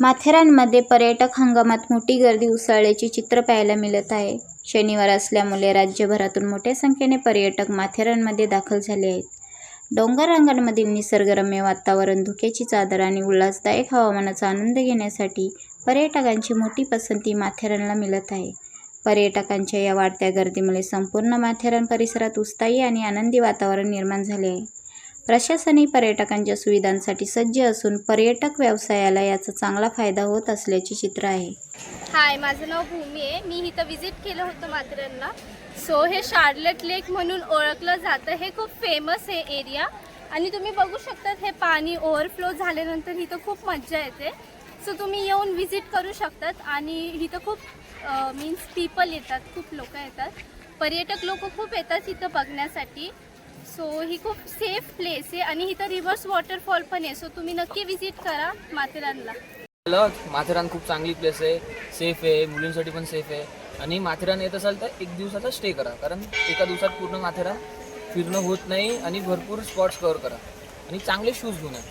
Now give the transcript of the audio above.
माथेरानमध्ये पर्यटक हंगामात मोठी गर्दी उसळल्याचे चित्र पाहायला मिळत आहे. शनिवार असल्यामुळे राज्यभरातून मोठ्या संख्येने पर्यटक माथेरानमध्ये दाखल झाले आहेत. डोंगर रांगांमधील निसर्गरम्य वातावरण, धुक्याची चादर आणि उल्हासदायक हवामानाचा आनंद घेण्यासाठी पर्यटकांची मोठी पसंती माथेरानला मिळत आहे. पर्यटकांच्या या वाढत्या गर्दीमुळे संपूर्ण माथेरान परिसरात उत्साही आणि आनंदी वातावरण निर्माण झाले आहे. प्रशासनही पर्यटकांच्या सुविधांसाठी सज्ज असून पर्यटक व्यवसायाला याचा चांगला फायदा होत असल्याचे चित्र आहे. हाय, माझं नाव भूमी आहे. मी इथं विजिट केलं होतं माथेरानला. सो हे शार्लेट लेक म्हणून ओळखलं जातं. हे खूप फेमस आहे एरिया आणि तुम्ही बघू शकतात हे पाणी ओव्हरफ्लो झाल्यानंतर इथं खूप मज्जा येते. सो तुम्ही येऊन विजिट करू शकतात आणि इथं खूप मीन्स पीपल येतात, खूप लोक येतात, पर्यटक लोक खूप येतात इथं बघण्यासाठी. सो ही खूप सेफ प्लेस आहे आणि इथं रिव्हर्स वॉटरफॉल पण आहे. सो तुम्ही नक्की विजिट करा माथेरानला. माथेरान खूप चांगली प्लेस आहे, सेफ आहे, मुलींसाठी पण सेफ आहे. आणि माथेरान येत असाल तर एक दिवसाचा स्टे करा, कारण एका दिवसात पूर्ण माथेरान फिरणं होत नाही. आणि भरपूर स्पॉट्स कव्हर करा आणि चांगले शूज घेऊन या.